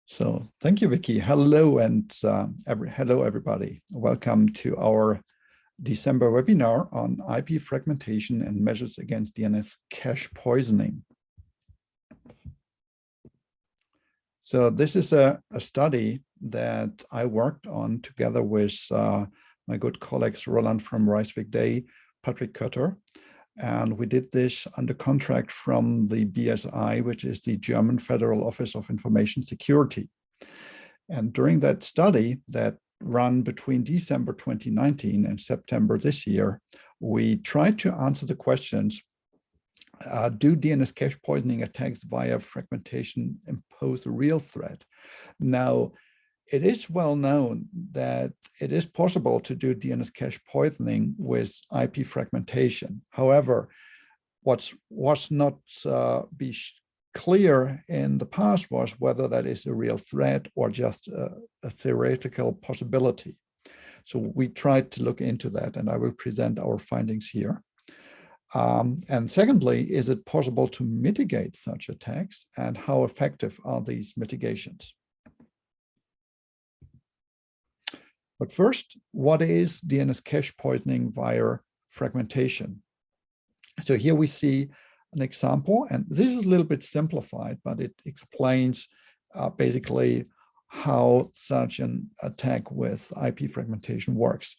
So thank you, Vicky. Hello, and hello, everybody. Welcome to our December webinar on IP fragmentation and measures against DNS cache poisoning. So this is a study that I worked on together with my good colleagues Roland from Rijswijk, Patrick Koetter, and we did this under contract from the BSI, which is the German Federal Office of Information Security. And during that study that ran between December 2019 and September this year, we tried to answer the questions, do DNS cache poisoning attacks via fragmentation impose a real threat? Now, it is well known that it is possible to do DNS cache poisoning with IP fragmentation. However, what was not clear in the past was whether that is a real threat or just a theoretical possibility. So we tried to look into that, and I will present our findings here. And secondly, is it possible to mitigate such attacks, and how effective are these mitigations? But first, what is DNS cache poisoning via fragmentation? So here we see an example, and this is a little bit simplified, but it explains basically how such an attack with IP fragmentation works.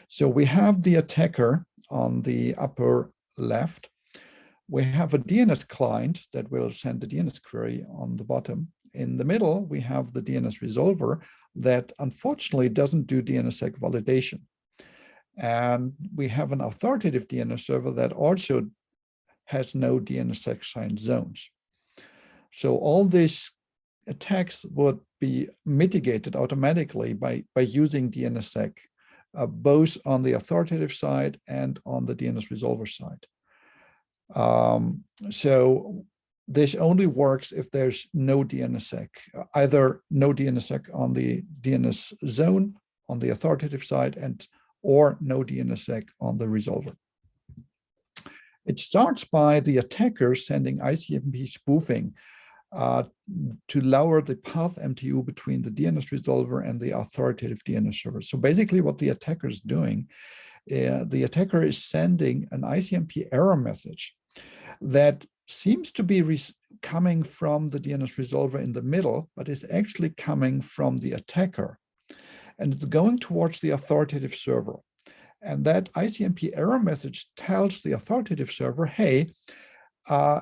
So we have the attacker on the upper left. We have a DNS client that will send the DNS query on the bottom. In the middle, we have the DNS resolver that unfortunately doesn't do DNSSEC validation. And we have an authoritative DNS server that also has no DNSSEC signed zones. So all these attacks would be mitigated automatically by using DNSSEC, both on the authoritative side and on the DNS resolver side. So this only works if there's no DNSSEC, either no DNSSEC on the DNS zone on the authoritative side or no DNSSEC on the resolver. It starts by the attacker sending ICMP spoofing to lower the path MTU between the DNS resolver and the authoritative DNS server. So basically what the attacker is doing, the attacker is sending an ICMP error message that seems to be coming from the DNS resolver in the middle, but is actually coming from the attacker. And it's going towards the authoritative server. And that ICMP error message tells the authoritative server, hey,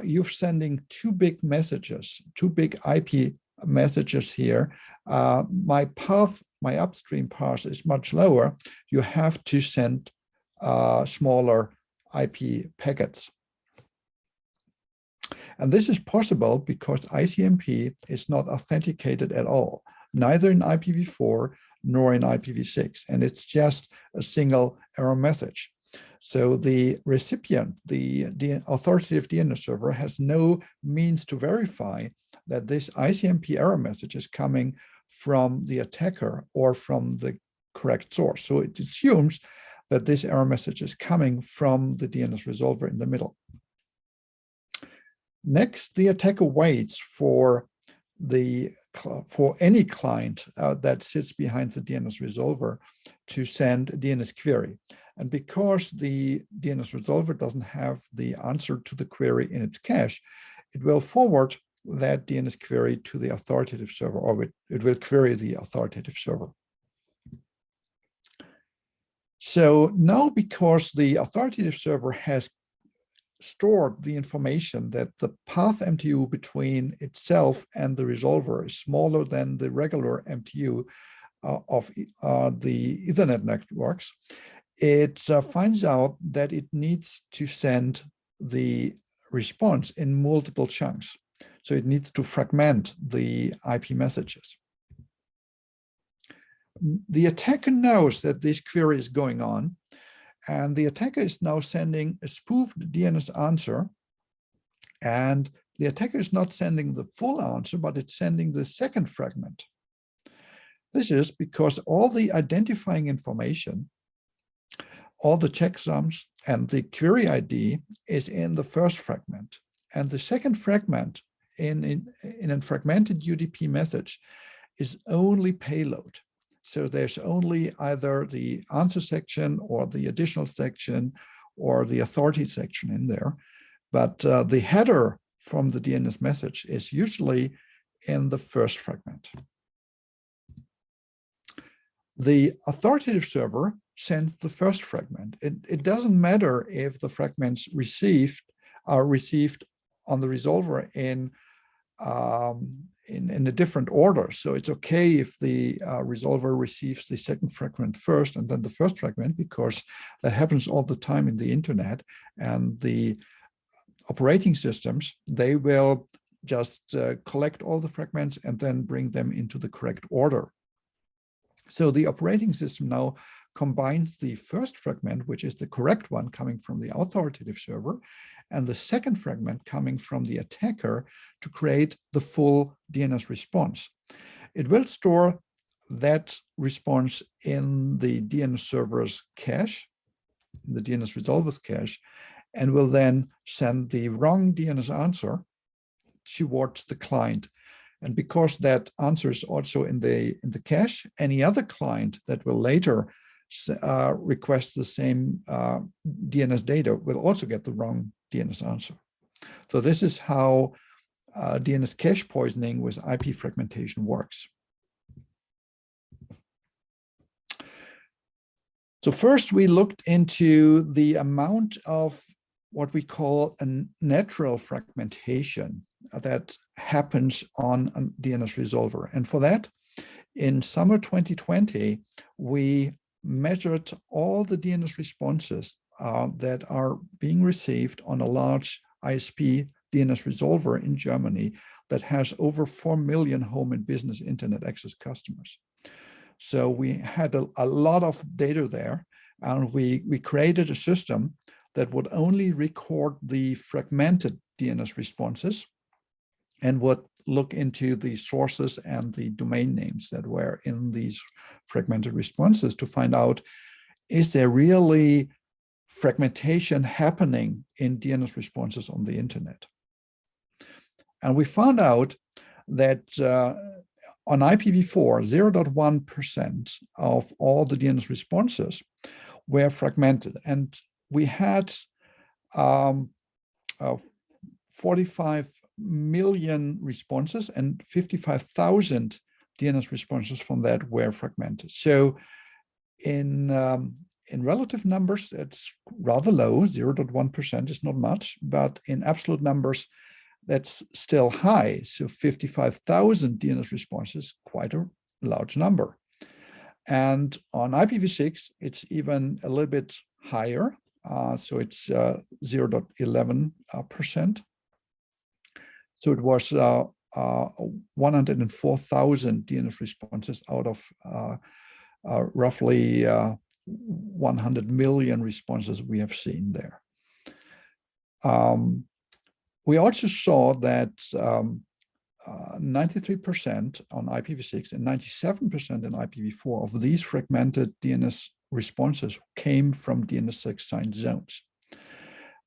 you're sending two big messages, two big IP messages here. My upstream path is much lower. You have to send smaller IP packets. And this is possible because ICMP is not authenticated at all, neither in IPv4 nor in IPv6, and it's just a single error message. So the recipient, the authoritative DNS server, has no means to verify that this ICMP error message is coming from the attacker or from the correct source. So it assumes that this error message is coming from the DNS resolver in the middle. Next, the attacker waits for any client that sits behind the DNS resolver to send a DNS query. And because the DNS resolver doesn't have the answer to the query in its cache, it will forward that DNS query to the authoritative server, or it will query the authoritative server. So now, because the authoritative server has stored the information that the path MTU between itself and the resolver is smaller than the regular MTU of the Ethernet networks, it finds out that it needs to send the response in multiple chunks. So it needs to fragment the IP messages. The attacker knows that this query is going on, and the attacker is now sending a spoofed DNS answer. And the attacker is not sending the full answer, but it's sending the second fragment. This is because all the identifying information, all the checksums, and the query ID is in the first fragment. And the second fragment in a fragmented UDP message is only payload. So there's only either the answer section or the additional section or the authority section in there. But the header from the DNS message is usually in the first fragment. The authoritative server sends the first fragment. It doesn't matter if the fragments are received on the resolver in a different order. So it's okay if the resolver receives the second fragment first and then the first fragment, because that happens all the time in the internet. And the operating systems, they will just collect all the fragments and then bring them into the correct order. So the operating system now combines the first fragment, which is the correct one coming from the authoritative server, and the second fragment coming from the attacker to create the full DNS response. It will store that response in the DNS server's cache, in the DNS resolver's cache, and will then send the wrong DNS answer towards the client. And because that answer is also in the cache, any other client that will later request the same DNS data will also get the wrong DNS answer. So this is how DNS cache poisoning with IP fragmentation works. So first we looked into the amount of what we call a natural fragmentation that happens on a DNS resolver. And for that, in summer 2020, we measured all the DNS responses that are being received on a large ISP DNS resolver in Germany that has over 4 million home and business internet access customers. So we had a lot of data there, and we created a system that would only record the fragmented DNS responses and would look into the sources and the domain names that were in these fragmented responses to find out, is there really fragmentation happening in DNS responses on the internet? And we found out that on IPv4, 0.1% of all the DNS responses were fragmented. And we had 45 million responses, and 55,000 DNS responses from that were fragmented. So in relative numbers, it's rather low. 0.1% is not much, but in absolute numbers, that's still high. So 55,000 DNS responses, quite a large number. And on IPv6, it's even a little bit higher. So it's 0.11%. So it was 104,000 DNS responses out of roughly 100 million responses we have seen there. We also saw that 93% on IPv6 and 97% in IPv4 of these fragmented DNS responses came from DNSSEC signed zones.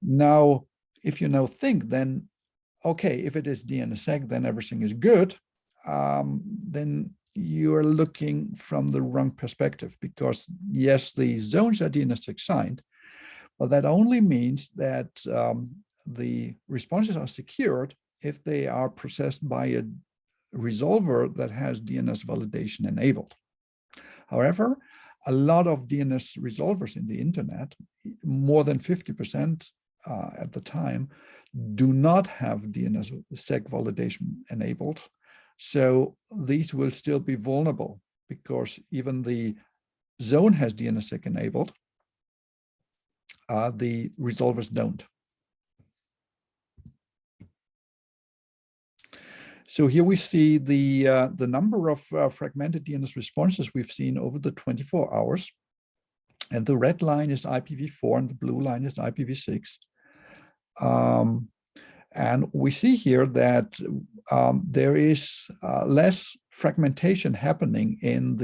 Now, if you now think, then, okay, if it is DNSSEC, then everything is good, then you are looking from the wrong perspective, because yes, the zones are DNSSEC signed, but that only means that the responses are secured if they are processed by a resolver that has DNS validation enabled. However, a lot of DNS resolvers in the internet, more than 50% at the time, do not have DNSSEC validation enabled. So these will still be vulnerable because even the zone has DNSSEC enabled, the resolvers don't. So here we see the number of fragmented DNS responses we've seen over the 24 hours. And the red line is IPv4 and the blue line is IPv6. And we see here that there is less fragmentation happening in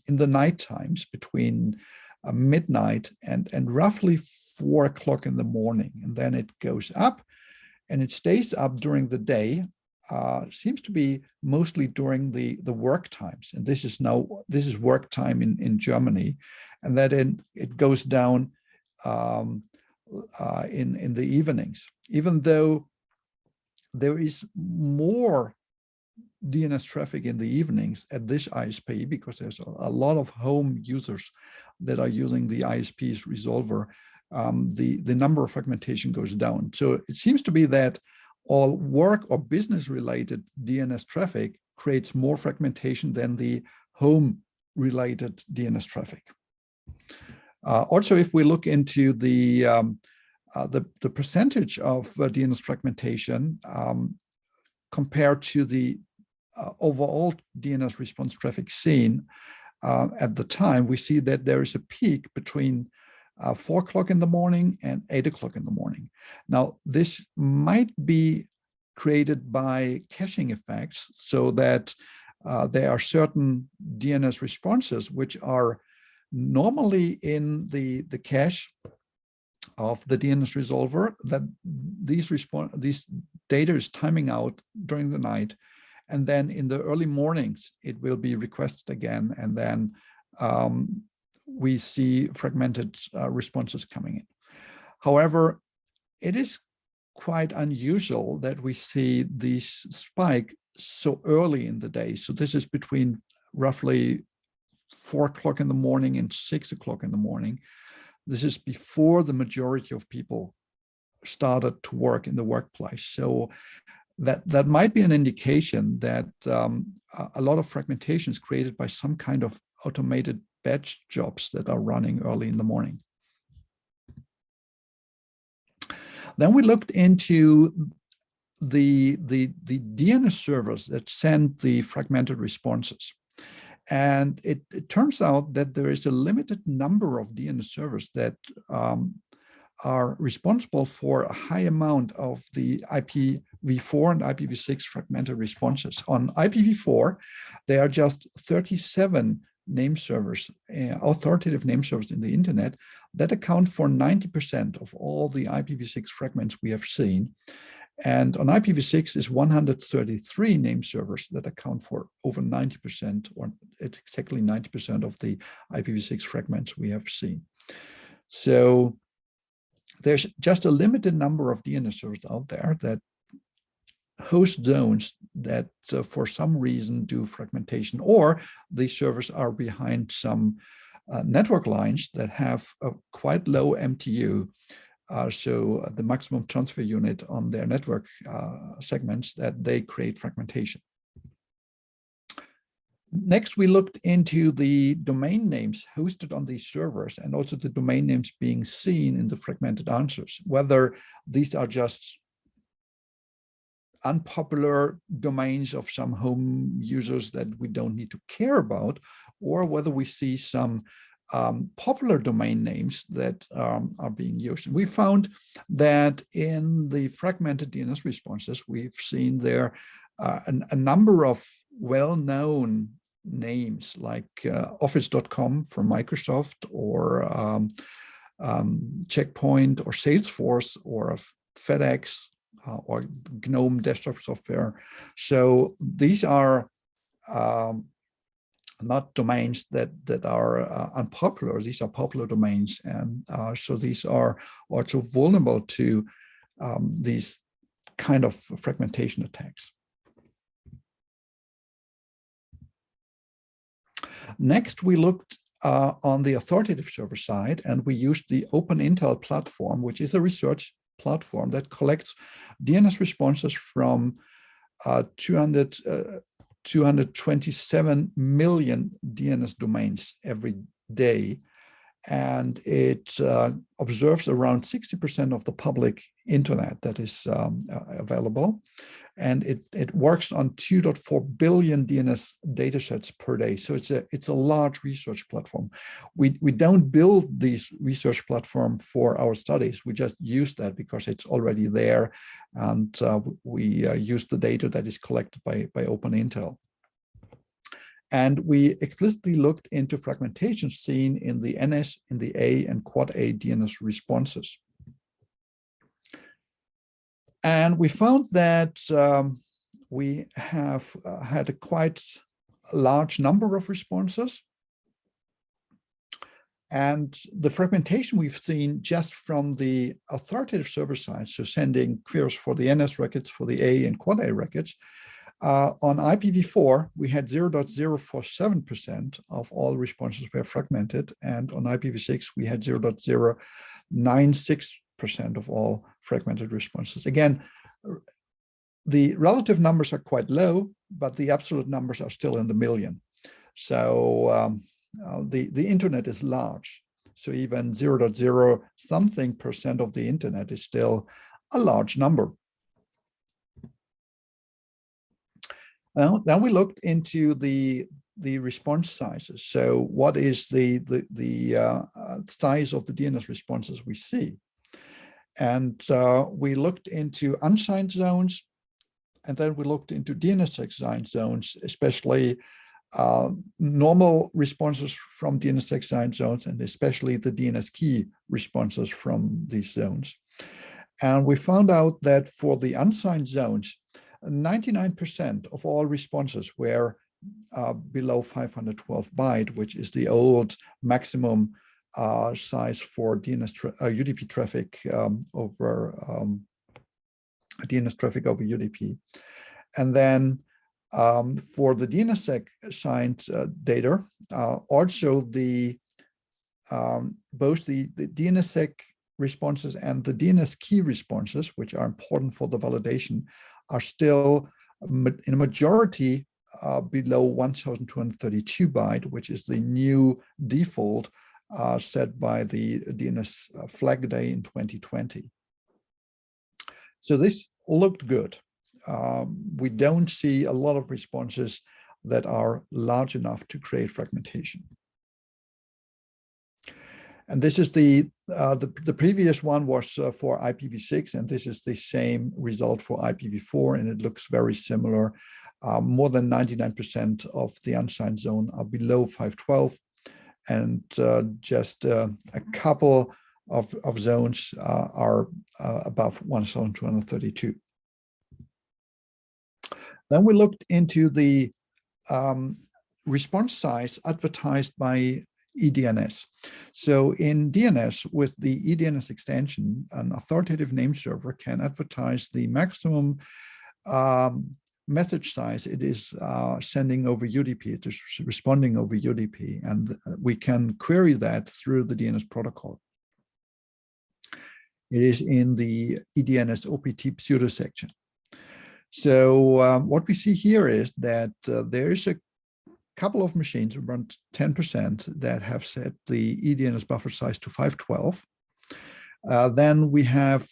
the night times between midnight and roughly 4 o'clock in the morning. And then it goes up and it stays up during the day seems to be mostly during the work times, and this is work time in Germany, and that it goes down in the evenings, even though there is more DNS traffic in the evenings at this ISP, because there's a lot of home users that are using the ISP's resolver. The number of fragmentation goes down. So it seems to be that all work or business related DNS traffic creates more fragmentation than the home related DNS traffic. Also, if we look into the percentage of DNS fragmentation compared to the overall DNS response traffic seen at the time, we see that there is a peak between 4 o'clock in the morning and 8 o'clock in the morning. Now, this might be created by caching effects, so that there are certain DNS responses which are normally in the cache of the DNS resolver, that these data is timing out during the night, and then in the early mornings it will be requested again, and then we see fragmented responses coming in. However, it is quite unusual that we see this spike so early in the day. So this is between roughly 4 o'clock in the morning and 6 o'clock in the morning. This is before the majority of people started to work in the workplace. So that might be an indication that a lot of fragmentation is created by some kind of automated batch jobs that are running early in the morning. Then we looked into the DNS servers that send the fragmented responses. And it turns out that there is a limited number of DNS servers that are responsible for a high amount of the IPv4 and IPv6 fragmented responses. On IPv4, there are just 37 name servers, authoritative name servers in the internet that account for 90% of all the IPv6 fragments we have seen. And on IPv6 is 133 name servers that account for over 90%, or exactly 90% of the IPv6 fragments we have seen. So there's just a limited number of DNS servers out there that host zones that for some reason do fragmentation, or these servers are behind some network lines that have a quite low MTU. So the maximum transfer unit on their network segments, that they create fragmentation. Next, we looked into the domain names hosted on these servers, and also the domain names being seen in the fragmented answers, whether these are just unpopular domains of some home users that we don't need to care about, or whether we see some popular domain names that are being used. And we found that in the fragmented DNS responses, we've seen there a number of well-known names like office.com from Microsoft, or Checkpoint, or Salesforce, or FedEx, or GNOME desktop software. So these are not domains that are unpopular. These are popular domains, and so these are also vulnerable to these kind of fragmentation attacks. Next, we looked on the authoritative server side, and we used the OpenIntel platform, which is a research platform that collects DNS responses from 227 million DNS domains every day. And it observes around 60% of the public internet that is available. And it works on 2.4 billion DNS datasets per day. So it's a large research platform. We don't build this research platform for our studies. We just use that because it's already there. And we use the data that is collected by OpenIntel. And we explicitly looked into fragmentation seen in the NS, in the A, and Quad A DNS responses. And we found that we have had a quite large number of responses. And the fragmentation we've seen just from the authoritative server side, so sending queries for the NS records, for the A and quad A records, on IPv4, we had 0.047% of all responses were fragmented, and on IPv6, we had 0.096% of all fragmented responses. Again, the relative numbers are quite low, but the absolute numbers are still in the million. So the internet is large. So even 0.0 something percent of the internet is still a large number. Now, then we looked into the response sizes. So what is the size of the DNS responses we see? And we looked into unsigned zones, and then we looked into DNSSEC signed zones, especially normal responses from DNSSEC signed zones, and especially the DNS key responses from these zones. And we found out that for the unsigned zones, 99% of all responses were below 512 byte, which is the old maximum size for DNS UDP traffic over DNS traffic over UDP. And then for the DNSSEC signed data, also both the DNSSEC responses and the DNS key responses, which are important for the validation, are still in a majority below 1232 byte, which is the new default set by the DNS flag day in 2020. So this looked good. We don't see a lot of responses that are large enough to create fragmentation. And this is the previous one was for IPv6, and this is the same result for IPv4, and it looks very similar. More than 99% of the unsigned zone are below 512, and just a couple of zones are above 1232. Then we looked into the response size advertised by eDNS. So in DNS, with the eDNS extension, an authoritative name server can advertise the maximum message size it is sending over UDP, it is responding over UDP, and we can query that through the DNS protocol. It is in the eDNS OPT pseudo section. So what we see here is that there is a couple of machines, around 10%, that have set the eDNS buffer size to 512. Then we have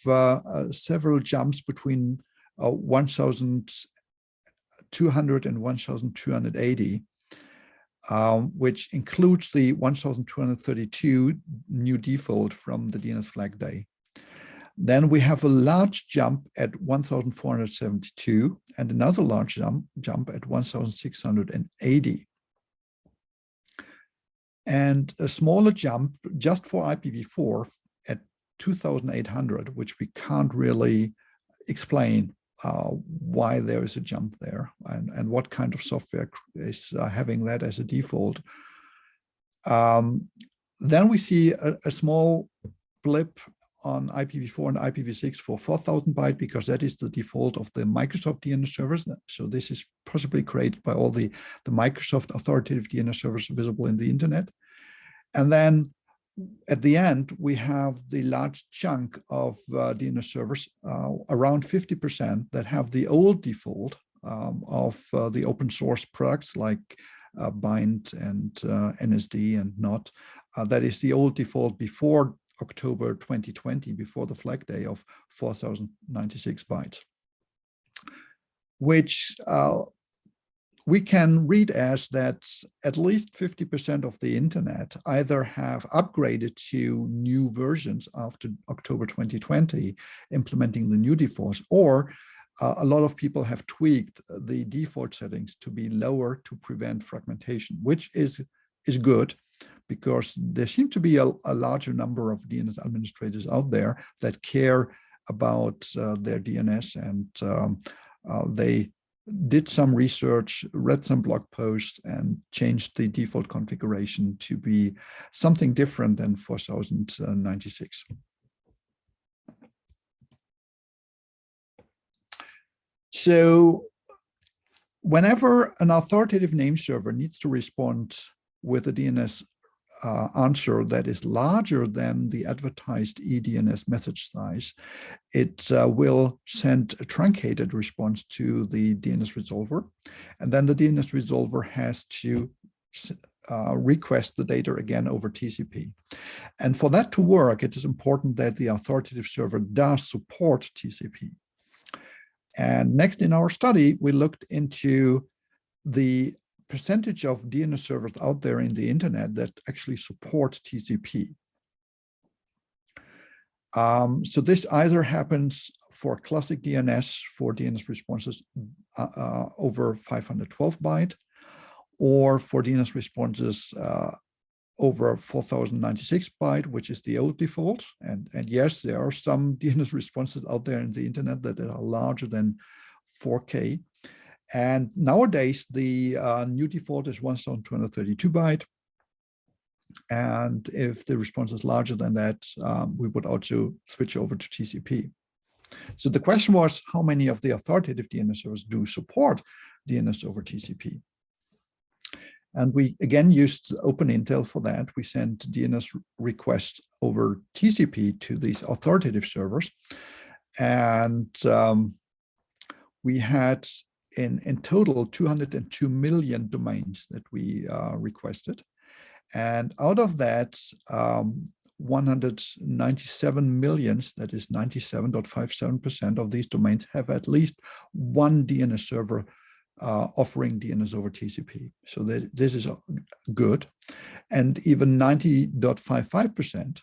several jumps between 1200 and 1280, which includes the 1232 new default from the DNS flag day. Then we have a large jump at 1472 and another large jump at 1680. And a smaller jump just for IPv4 at 2800, which we can't really explain why there is a jump there and what kind of software is having that as a default. Then we see a small blip on IPv4 and IPv6 for 4000 byte, because that is the default of the Microsoft DNS servers. So this is possibly created by all the Microsoft authoritative DNS servers visible in the internet. And then at the end, we have the large chunk of DNS servers, around 50%, that have the old default of the open source products like Bind and NSD and NOT. That is the old default before October 2020, before the flag day of 4096 bytes, which we can read as that at least 50% of the internet either have upgraded to new versions after October 2020, implementing the new defaults, or a lot of people have tweaked the default settings to be lower to prevent fragmentation, which is good, because there seem to be a larger number of DNS administrators out there that care about their DNS, and they did some research, read some blog posts, and changed the default configuration to be something different than 4096. So whenever an authoritative name server needs to respond with a DNS answer that is larger than the advertised eDNS message size, it will send a truncated response to the DNS resolver. And then the DNS resolver has to request the data again over TCP. And for that to work, it is important that the authoritative server does support TCP. And next in our study, we looked into the percentage of DNS servers out there in the internet that actually support TCP. So this either happens for classic DNS, for DNS responses over 512 byte, or for DNS responses over 4096 byte, which is the old default. And yes, there are some DNS responses out there in the internet that are larger than 4K. And nowadays, the new default is 1232 byte. And if the response is larger than that, we would also switch over to TCP. So the question was, how many of the authoritative DNS servers do support DNS over TCP? And we again used OpenIntel for that. We sent DNS requests over TCP to these authoritative servers. And we had in total 202 million domains that we requested. And out of that, 197 millions, that is 97.57% of these domains, have at least one DNS server offering DNS over TCP. So this is good. And even 90.55%,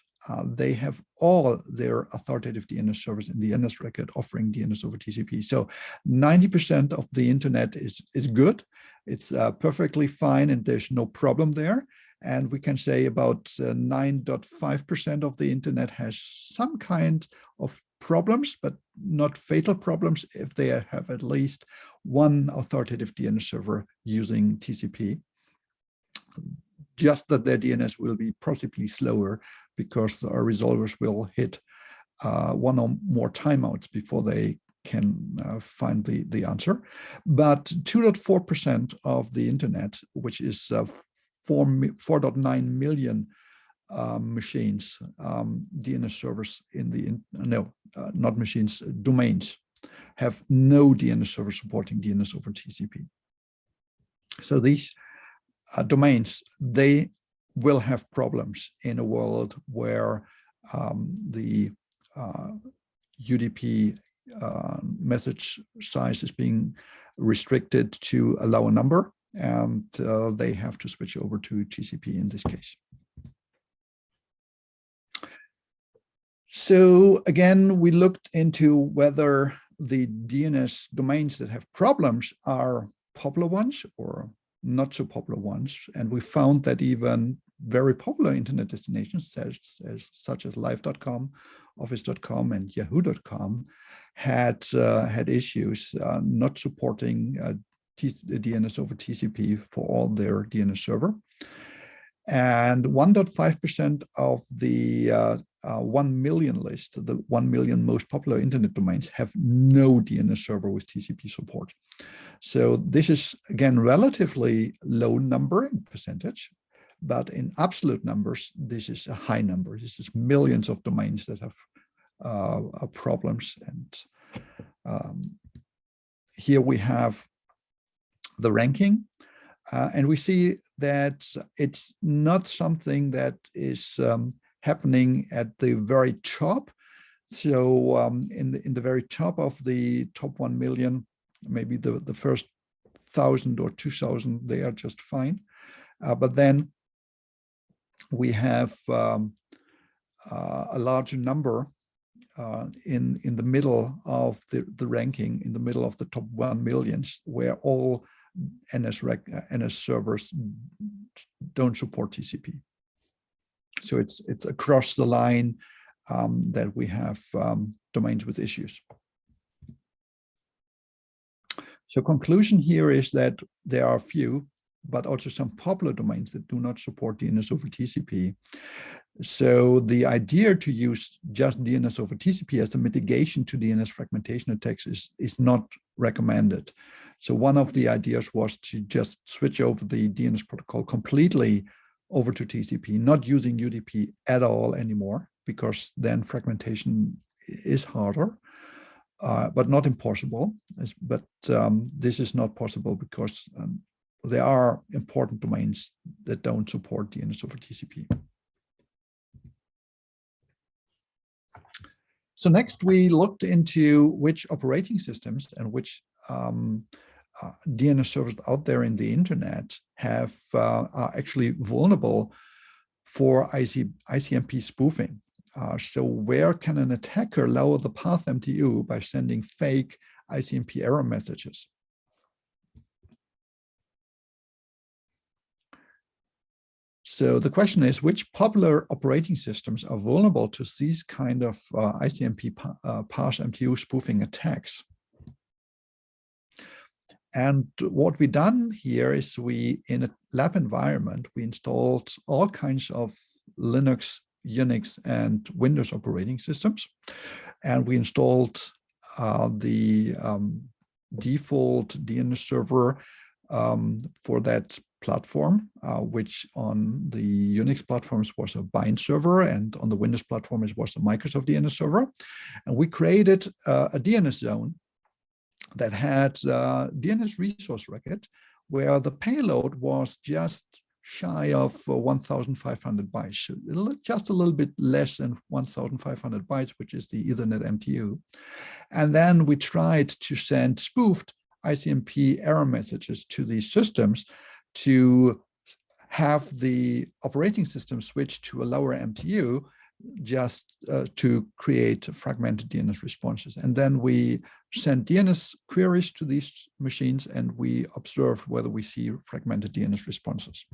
they have all their authoritative DNS servers in the DNS record offering DNS over TCP. So 90% of the internet is good. It's perfectly fine, and there's no problem there. And we can say about 9.5% of the internet has some kind of problems, but not fatal problems if they have at least one authoritative DNS server using TCP. Just that their DNS will be possibly slower because our resolvers will hit one or more timeouts before they can find the answer. But 2.4% of the internet, which is 4.9 million machines, DNS servers in the, not machines, domains, have no DNS server supporting DNS over TCP. So these domains, they will have problems in a world where the UDP message size is being restricted to a lower number, and they have to switch over to TCP in this case. So again, we looked into whether the DNS domains that have problems are popular ones or not so popular ones. And we found that even very popular internet destinations such as live.com, office.com, and yahoo.com had issues not supporting DNS over TCP for all their DNS server. And 1.5% of the 1 million list, the 1 million most popular internet domains, have no DNS server with TCP support. So this is, again, relatively low number in percentage, but in absolute numbers, this is a high number. This is millions of domains that have problems. And here we have the ranking. And we see that it's not something that is happening at the very top. So in the very top of the top 1 million, maybe the first 1,000 or 2,000, they are just fine. But then we have a larger number in the middle of the ranking, in the middle of the top 1 million, where all NS servers don't support TCP. So it's across the line that we have domains with issues. So conclusion here is that there are few, but also some popular domains that do not support DNS over TCP. So the idea to use just DNS over TCP as a mitigation to DNS fragmentation attacks is not recommended. So one of the ideas was to just switch over the DNS protocol completely over to TCP, not using UDP at all anymore, because then fragmentation is harder, but not impossible. But this is not possible because there are important domains that don't support DNS over TCP. So next we looked into which operating systems and which DNS servers out there in the internet are actually vulnerable for ICMP spoofing. So where can an attacker lower the path MTU by sending fake ICMP error messages? So the question is, which popular operating systems are vulnerable to these kind of ICMP parse MTU spoofing attacks? And what we done here is in a lab environment, we installed all kinds of Linux, Unix, and Windows operating systems. And we installed the default DNS server for that platform, which on the Unix platforms was a bind server, and on the Windows platform it was the Microsoft DNS server. And we created a DNS zone that had DNS resource record, where the payload was just shy of 1,500 bytes, so just a little bit less than 1,500 bytes, which is the Ethernet MTU. And then we tried to send spoofed ICMP error messages to these systems to have the operating system switch to a lower MTU, just to create fragmented DNS responses. And then we send DNS queries to these machines, and we observe whether we see fragmented DNS responses.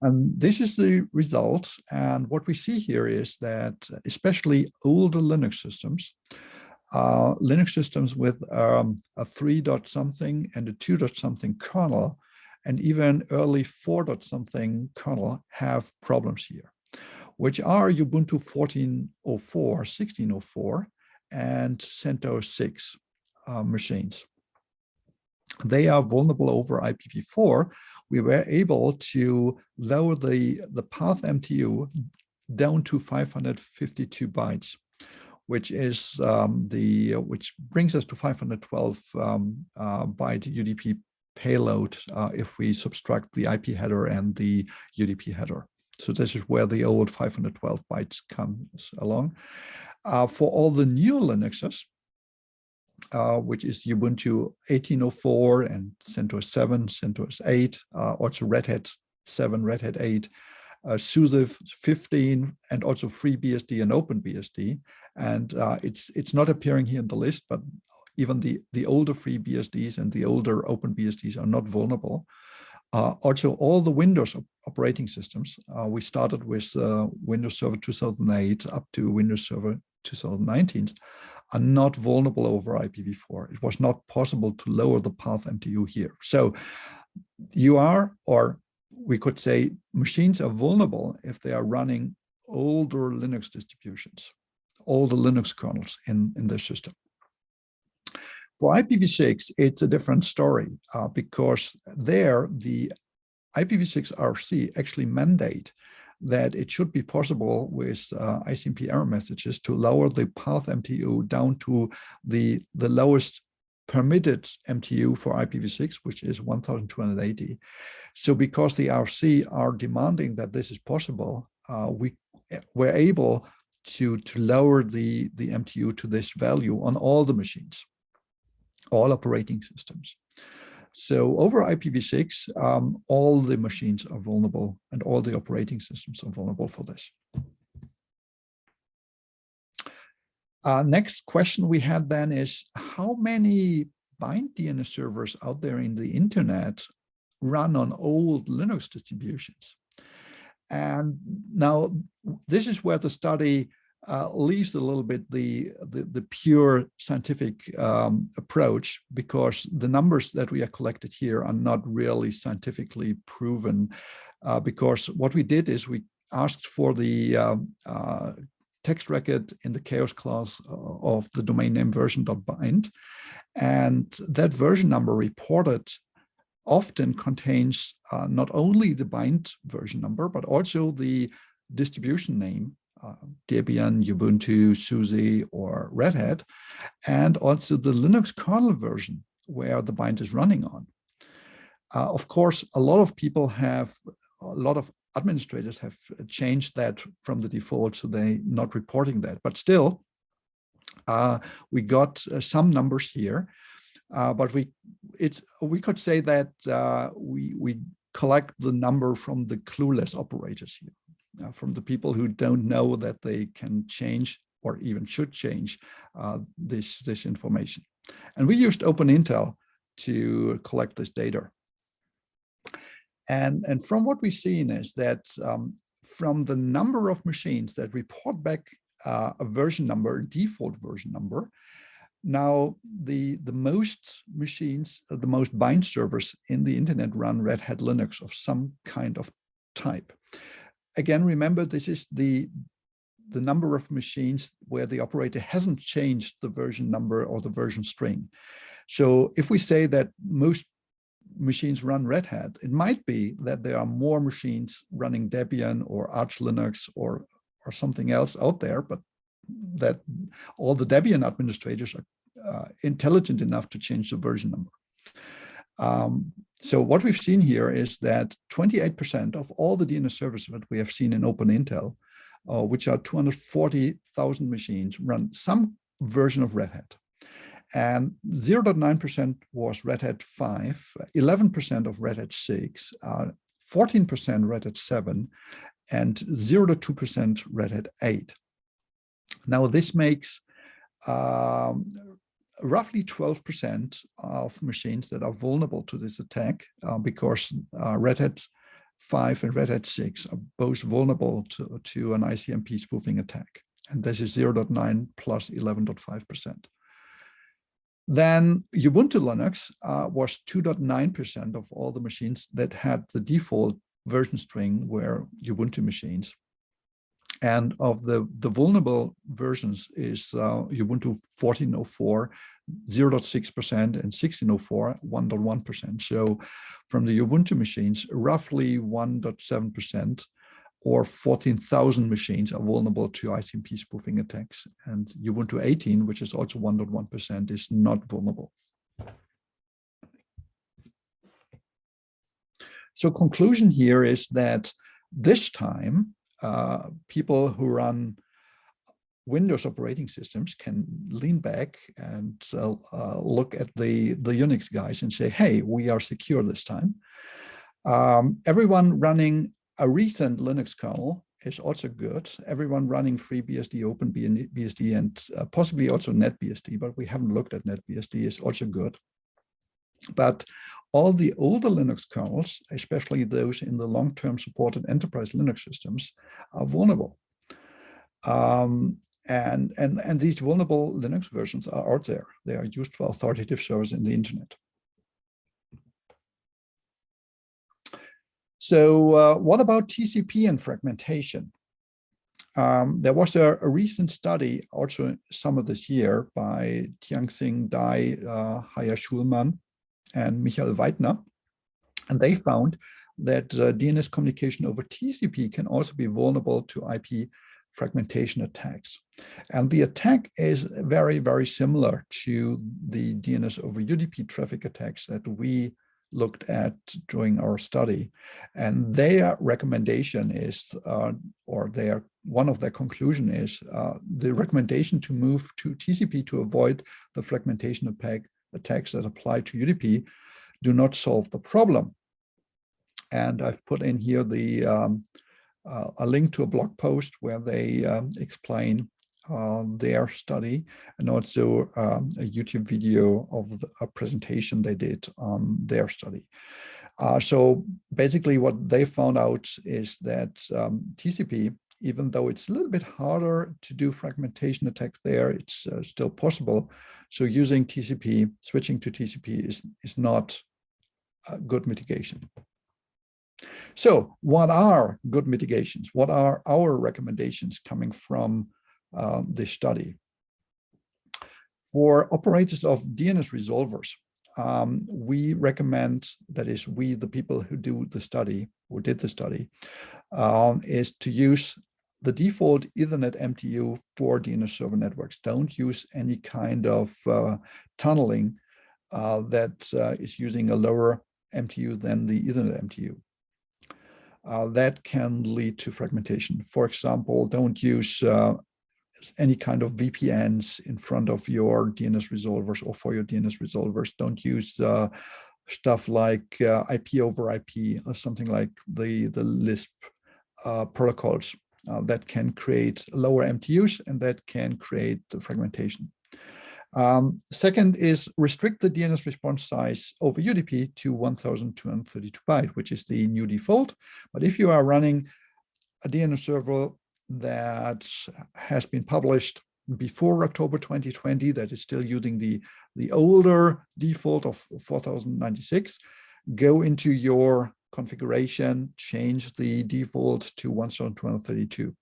And this is the result. And what we see here is that especially older Linux systems with a 3. something and a 2. something kernel, and even early 4. something kernel have problems here, which are Ubuntu 14.04, 16.04, and CentOS 6 machines. They are vulnerable over IPv4. We were able to lower the path MTU down to 552 bytes, which is which brings us to 512 byte UDP payload if we subtract the IP header and the UDP header. So this is where the old 512 bytes comes along. For all the new Linuxes, which is Ubuntu 18.04 and CentOS 7, CentOS 8, also Red Hat 7, Red Hat 8, SUSE 15, and also FreeBSD and OpenBSD. And it's not appearing here in the list, but even the older FreeBSDs and the older OpenBSDs are not vulnerable. Also, all the Windows operating systems, we started with Windows Server 2008 up to Windows Server 2019, are not vulnerable over IPv4. It was not possible to lower the path MTU here. So you are, or we could say machines are vulnerable if they are running older Linux distributions, older Linux kernels in their system. For IPv6, it's a different story because there the IPv6 RC actually mandate that it should be possible with ICMP error messages to lower the path MTU down to the lowest permitted MTU for IPv6, which is 1,280. So because the RC are demanding that this is possible, we were able to lower the MTU to this value on all the machines, all operating systems. So over IPv6, all the machines are vulnerable and all the operating systems are vulnerable for this. Next question we had then is, how many bind DNS servers out there in the internet run on old Linux distributions? And now this is where the study leaves a little bit the pure scientific approach, because the numbers that we are collected here are not really scientifically proven, because what we did is we asked for the text record in the chaos class of the domain name version.bind, and that version number reported often contains not only the bind version number, but also the distribution name, Debian, Ubuntu, SUSE, or Red Hat, and also the Linux kernel version where the bind is running on. Of course, a lot of administrators have changed that from the default, so they're not reporting that. But still, we got some numbers here, but we could say that we collect the number from the clueless operators here. From the people who don't know that they can change or even should change this information. And we used OpenIntel to collect this data. And from what we've seen is that from the number of machines that report back a version number, default version number, now the most machines, the most bind servers in the internet run Red Hat Linux of some kind of type. Again, remember, this is the number of machines where the operator hasn't changed the version number or the version string. So if we say that most machines run Red Hat, it might be that there are more machines running Debian or Arch Linux or something else out there, but that all the Debian administrators are intelligent enough to change the version number. So what we've seen here is that 28% of all the DNS servers that we have seen in OpenIntel, which are 240,000 machines, run some version of Red Hat. And 0.9% was Red Hat 5, 11% of Red Hat 6, 14% Red Hat 7, and 0.2% Red Hat 8. Now this makes roughly 12% of machines that are vulnerable to this attack, because Red Hat 5 and Red Hat 6 are both vulnerable to an ICMP spoofing attack. And this is 0.9 plus 11.5%. Then Ubuntu Linux was 2.9% of all the machines that had the default version string were Ubuntu machines. And of the vulnerable versions is Ubuntu 14.04, 0.6%, and 16.04, 1.1%. So from the Ubuntu machines, roughly 1.7% or 14,000 machines are vulnerable to ICMP spoofing attacks. And Ubuntu 18, which is also 1.1%, is not vulnerable. So conclusion here is that this time, people who run Windows operating systems can lean back and look at the Unix guys and say, hey, we are secure this time. Everyone running a recent Linux kernel is also good. Everyone running FreeBSD, OpenBSD, and possibly also NetBSD, but we haven't looked at NetBSD, is also good. But all the older Linux kernels, especially those in the long-term supported enterprise Linux systems, are vulnerable. And these vulnerable Linux versions are out there. They are used for authoritative servers in the internet. So what about TCP and fragmentation? There was a recent study, also summer this year, by Tianxing Dai, Haya Schulman, and Michael Weidner, and they found that DNS communication over TCP can also be vulnerable to IP fragmentation attacks. And the attack is very, very similar to the DNS over UDP traffic attacks that we looked at during our study. And their recommendation is, one of their conclusion is, the recommendation to move to TCP to avoid the fragmentation attacks that apply to UDP do not solve the problem. And I've put in here a link to a blog post where they explain their study, and also a YouTube video of a presentation they did on their study. So basically what they found out is that TCP even though it's a little bit harder to do fragmentation attacks there, it's still possible. So using TCP, switching to TCP is not a good mitigation. So what are good mitigations? What are our recommendations coming from this study? For operators of DNS resolvers, we recommend, that is, we, the people who do the study, who did the study, is to use the default Ethernet MTU for DNS server networks. Don't use any kind of tunneling that is using a lower MTU than the Ethernet MTU. That can lead to fragmentation. For example, don't use any kind of VPNs in front of your DNS resolvers or for your DNS resolvers. Don't use stuff like IP over IP or something like the Lisp protocols that can create lower MTUs and that can create the fragmentation. Second is restrict the DNS response size over UDP to 1232 byte, which is the new default. But if you are running a DNS server that has been published before October 2020, that is still using the older default of 4096, go into your configuration, change the default to 1232.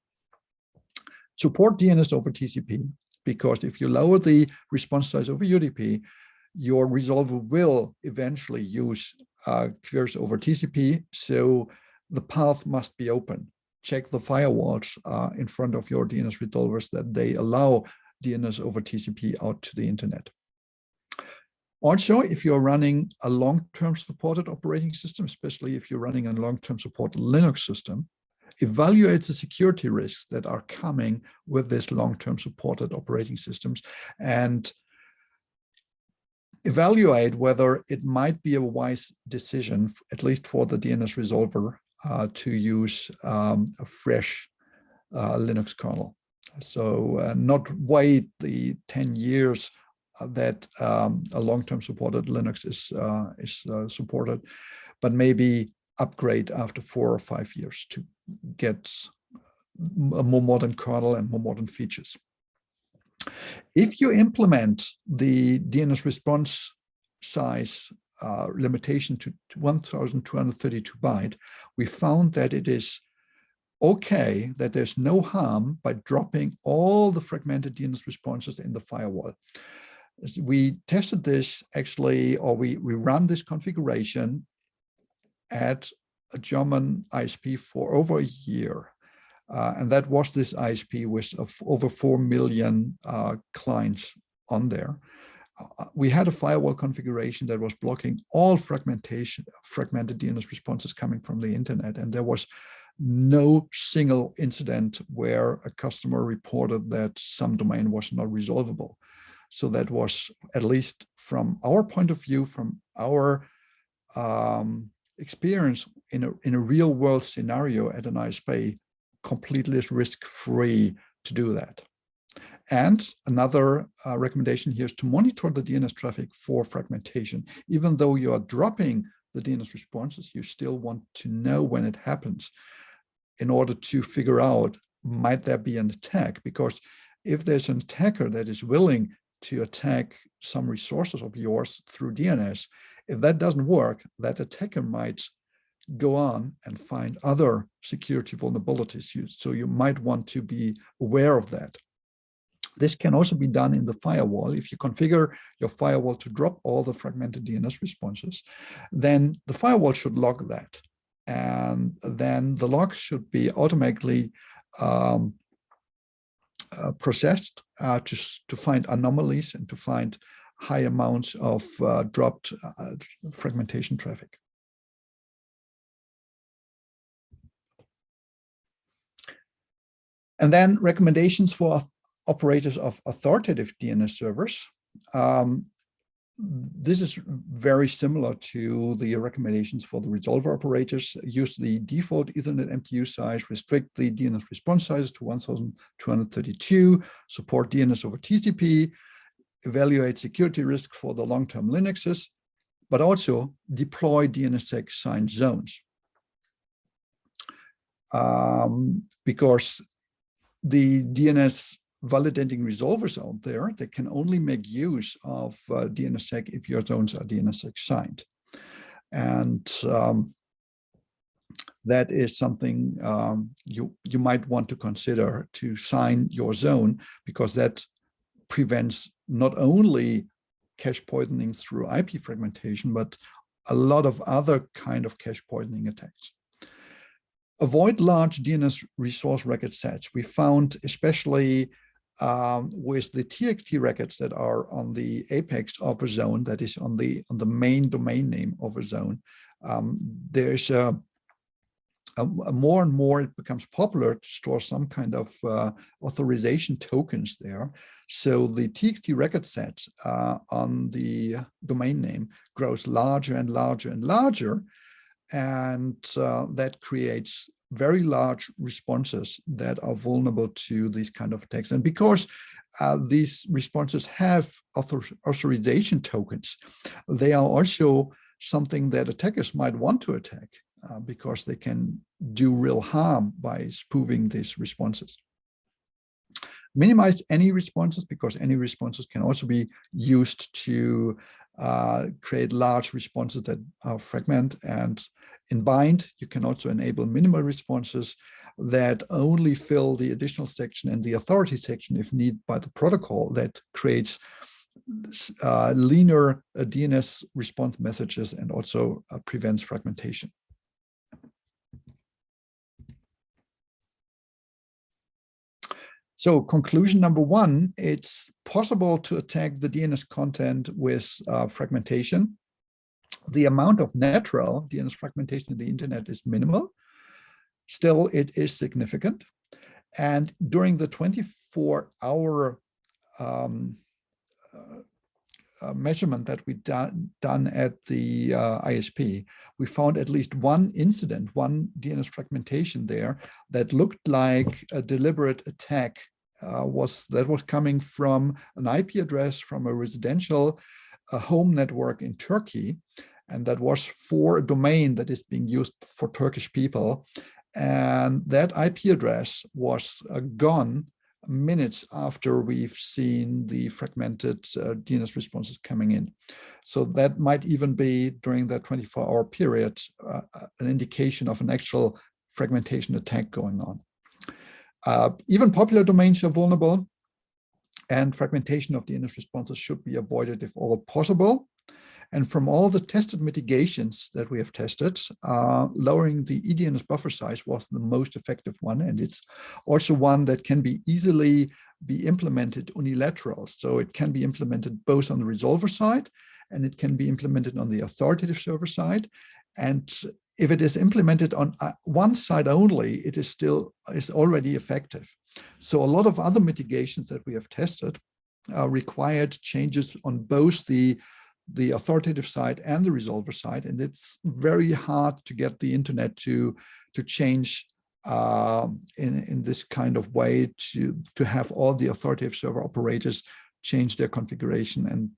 Support DNS over TCP, because if you lower the response size over UDP, your resolver will eventually use queries over TCP, so the path must be open. Check the firewalls in front of your DNS resolvers that they allow DNS over TCP out to the internet. Also, if you're running a long-term supported operating system, especially if you're running a long-term supported Linux system, evaluate the security risks that are coming with this long-term supported operating systems and evaluate whether it might be a wise decision, at least for the DNS resolver, to use a fresh Linux kernel. So not wait the 10 years that a long-term supported Linux is supported, but maybe upgrade after 4 or 5 years to get a more modern kernel and more modern features. If you implement the DNS response size limitation to 1232 byte, we found that it is okay, that there's no harm by dropping all the fragmented DNS responses in the firewall. We tested this actually, or we ran this configuration at a German ISP for over a year. And that was this ISP with over 4 million clients on there. We had a firewall configuration that was blocking all fragmented DNS responses coming from the internet. And there was no single incident where a customer reported that some domain was not resolvable. So that was, at least from our point of view, from our experience in a real world scenario at an ISP, completely risk-free to do that. And another recommendation here is to monitor the DNS traffic for fragmentation. Even though you are dropping the DNS responses, you still want to know when it happens in order to figure out, might there be an attack? Because if there's an attacker that is willing to attack some resources of yours through DNS, if that doesn't work, that attacker might go on and find other security vulnerabilities. So you might want to be aware of that. This can also be done in the firewall. If you configure your firewall to drop all the fragmented DNS responses, then the firewall should log that. And then the logs should be automatically processed to find anomalies and to find high amounts of dropped fragmentation traffic. And then recommendations for operators of authoritative DNS servers. This is very similar to the recommendations for the resolver operators. Use the default Ethernet MTU size, restrict the DNS response size to 1232, support DNS over TCP, evaluate security risk for the long-term Linuxes, but also deploy DNSSEC signed zones. because the DNS validating resolvers out there, they can only make use of DNSSEC if your zones are DNSSEC signed. And that is something you might want to consider to sign your zone, because that prevents not only cache poisoning through IP fragmentation, but a lot of other kind of cache poisoning attacks. Avoid large DNS resource record sets. We found, especially with the TXT records that are on the apex of a zone, that is on the main domain name of a zone, there's more and more it becomes popular to store some kind of authorization tokens there. So the TXT record set on the domain name grows larger and larger and larger, and that creates very large responses that are vulnerable to these kind of attacks. And because these responses have authorization tokens, they are also something that attackers might want to attack, because they can do real harm by spoofing these responses. Minimize any responses, because any responses can also be used to create large responses that are fragment. And in bind, you can also enable minimal responses that only fill the additional section and the authority section if needed by the protocol, that creates leaner DNS response messages and also prevents fragmentation. So conclusion number one, it's possible to attack the DNS content with fragmentation. The amount of natural DNS fragmentation in the internet is minimal. Still, it is significant. And during the 24-hour measurement that we done at the ISP, we found at least one incident, one DNS fragmentation there that looked like a deliberate attack that was coming from an IP address from a residential home network in Turkey, and that was for a domain that is being used for Turkish people. And that IP address was gone minutes after we've seen the fragmented DNS responses coming in. So that might even be, during that 24-hour period, an indication of an actual fragmentation attack going on. Even popular domains are vulnerable, and fragmentation of DNS responses should be avoided if all possible. And from all the tested mitigations that we have tested, lowering the eDNS buffer size was the most effective one. And it's also one that can be easily be implemented unilateral. So it can be implemented both on the resolver side, and it can be implemented on the authoritative server side. And if it is implemented on one side only, it is already effective. So a lot of other mitigations that we have tested required changes on both the authoritative side and the resolver side, and it's very hard to get the internet to change in this kind of way, to have all the authoritative server operators change their configuration, and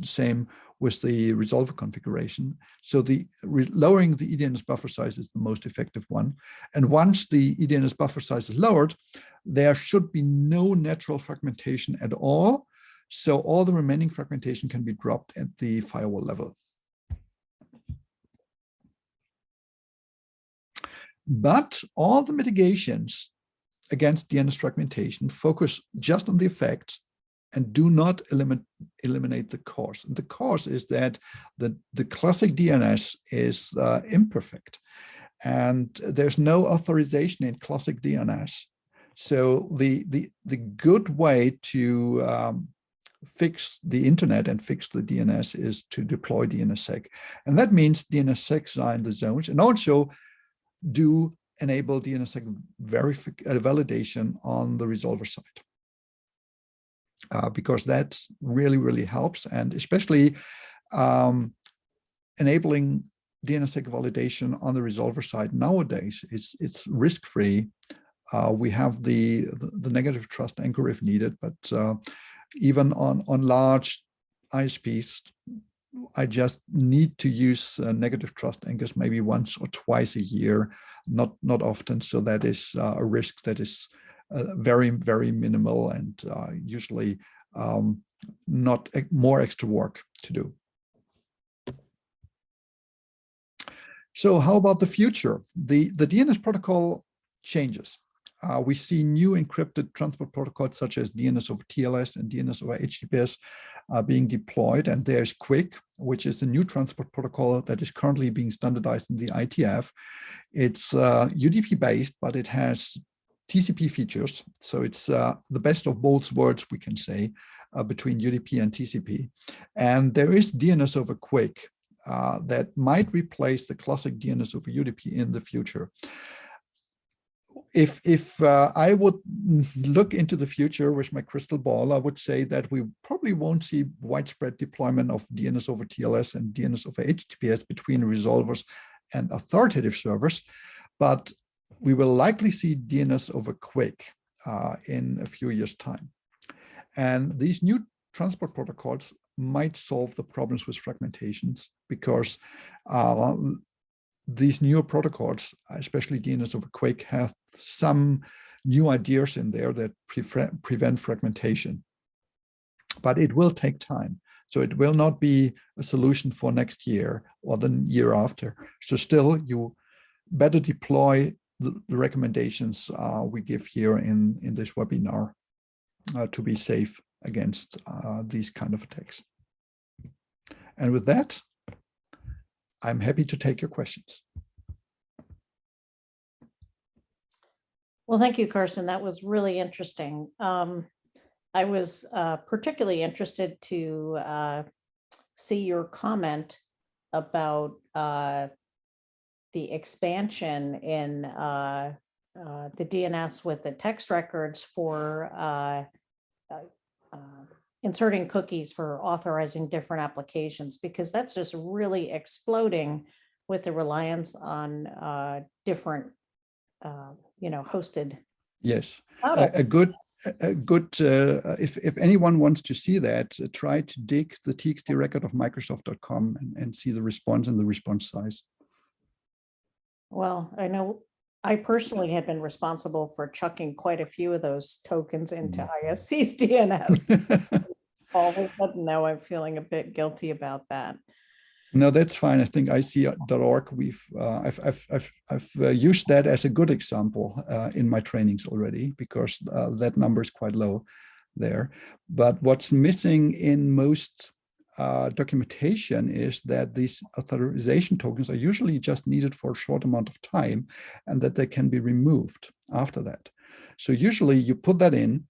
same with the resolver configuration. So lowering the eDNS buffer size is the most effective one. And once the eDNS buffer size is lowered, there should be no natural fragmentation at all. So all the remaining fragmentation can be dropped at the firewall level. But all the mitigations against DNS fragmentation focus just on the effects and do not eliminate the cause. And the cause is that the classic DNS is imperfect, and there's no authorization in classic DNS. So the good way to fix the internet and fix the DNS is to deploy DNSSEC. And that means DNSSEC sign the zones, and also do enable DNSSEC validation on the resolver side. Because that really, really helps, and especially enabling DNSSEC validation on the resolver side nowadays, it's risk-free. We have the negative trust anchor if needed, but even on large ISPs, I just need to use negative trust anchors maybe once or twice a year, not often. So that is a risk that is very, very minimal and usually not more extra work to do. So how about the future? The DNS protocol changes. We see new encrypted transport protocols such as DNS over TLS and DNS over HTTPS being deployed, and there's QUIC, which is the new transport protocol that is currently being standardized in the ITF. It's UDP based, but it has TCP features, so it's the best of both worlds, we can say, between UDP and TCP. And there is DNS over QUIC that might replace the classic DNS over UDP in the future. If I would look into the future with my crystal ball, I would say that we probably won't see widespread deployment of DNS over TLS and DNS over HTTPS between resolvers and authoritative servers, but we will likely see DNS over QUIC in a few years' time. And these new transport protocols might solve the problems with fragmentations, because these newer protocols, especially DNS over QUIC, have some new ideas in there that prevent fragmentation. But it will take time. So it will not be a solution for next year or the year after. So still, you better deploy the recommendations we give here in this webinar to be safe against these kind of attacks. And with that, I'm happy to take your questions. Well, thank you, Carsten. That was really interesting. I was particularly interested to see your comment about the expansion in the DNS with the text records for inserting cookies for authorizing different applications, because that's just really exploding with the reliance on different, hosted. Yes, a good. If anyone wants to see that, try to dig the TXT record of Microsoft.com and see the response and the response size. Well, I know I personally have been responsible for chucking quite a few of those tokens into ISC's DNS. All of a sudden now I'm feeling a bit guilty about that. No, that's fine. I think IC.org, I've used that as a good example in my trainings already, because that number is quite low there. But what's missing in most documentation is that these authorization tokens are usually just needed for a short amount of time, and that they can be removed after that. So usually you put that in,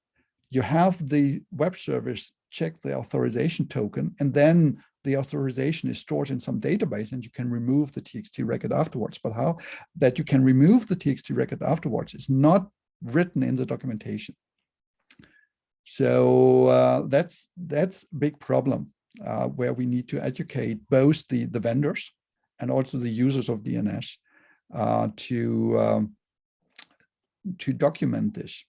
you have the web service check the authorization token, and then the authorization is stored in some database, and you can remove the TXT record afterwards. But how that you can remove the TXT record afterwards is not written in the documentation. So that's a big problem where we need to educate both the vendors and also the users of DNS to document this.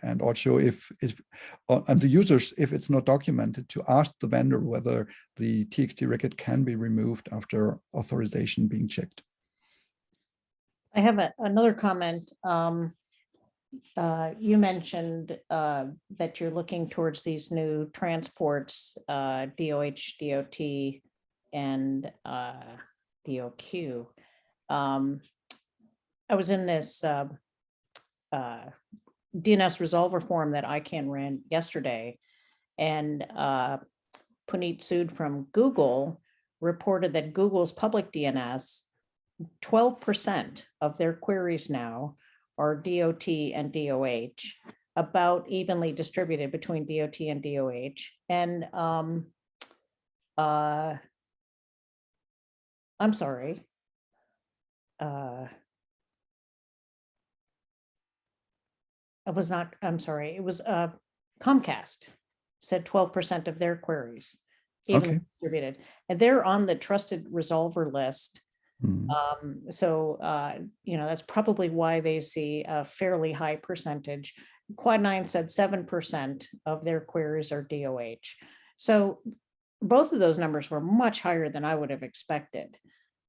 And also and the users, if it's not documented, to ask the vendor whether the TXT record can be removed after authorization being checked. I have another comment. You mentioned that you're looking towards these new transports, DOH, DOT, and DOQ. I was in this DNS resolver forum that ICANN ran yesterday, and Puneet Sood from Google reported that Google's public DNS, 12% of their queries now are DOT and DOH, about evenly distributed between DOT and DOH. And I'm sorry. It was not, I'm sorry, it was Comcast said 12% of their queries evenly distributed. And they're on the trusted resolver list. So, that's probably why they see a fairly high percentage. Quad9 said 7% of their queries are DOH. So both of those numbers were much higher than I would have expected.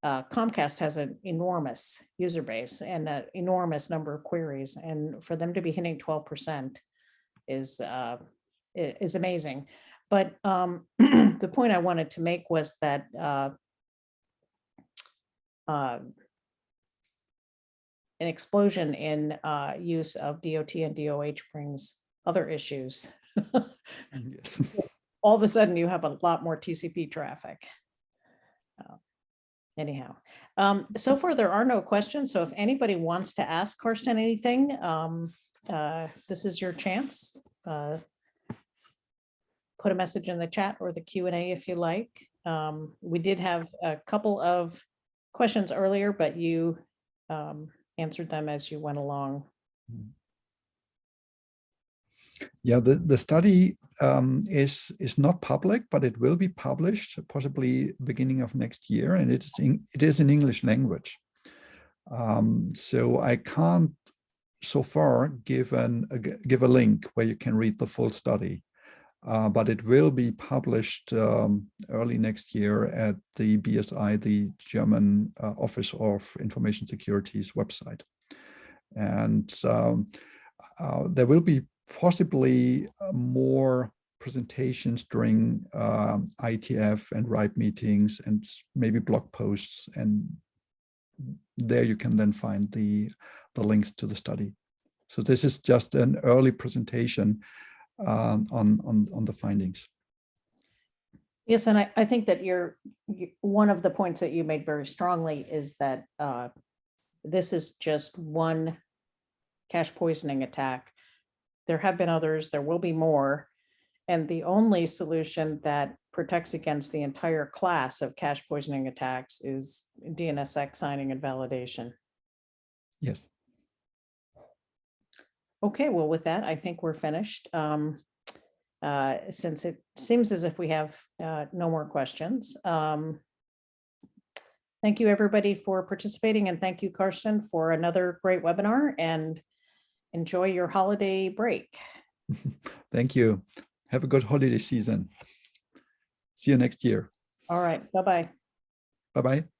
Comcast has an enormous user base and an enormous number of queries, and for them to be hitting 12% is amazing. But the point I wanted to make was that an explosion in use of DOT and DOH brings other issues. Yes. All of a sudden, you have a lot more TCP traffic. Anyhow, so far there are no questions. So if anybody wants to ask Carsten anything, this is your chance. Put a message in the chat or the Q&A if you like. We did have a couple of questions earlier, but you answered them as you went along. Yeah, the study is not public, but it will be published possibly beginning of next year, and it is in English language. So I can't so far give a link where you can read the full study, but it will be published early next year at the BSI, the German Office of Information Security's website, and there will be possibly more presentations during ITF and RIPE meetings and maybe blog posts, and there you can then find the links to the study. So this is just an early presentation on the findings. Yes, and I think that one of the points that you made very strongly is that this is just one cache poisoning attack. There have been others, there will be more. And the only solution that protects against the entire class of cache poisoning attacks is DNSSEC signing and validation. Yes. Okay, well, with that, I think we're finished. Since it seems as if we have no more questions. Thank you, everybody, for participating, and thank you, Carsten, for another great webinar, and enjoy your holiday break. Thank you. Have a good holiday season. See you next year. All right. Bye-bye. Bye-bye.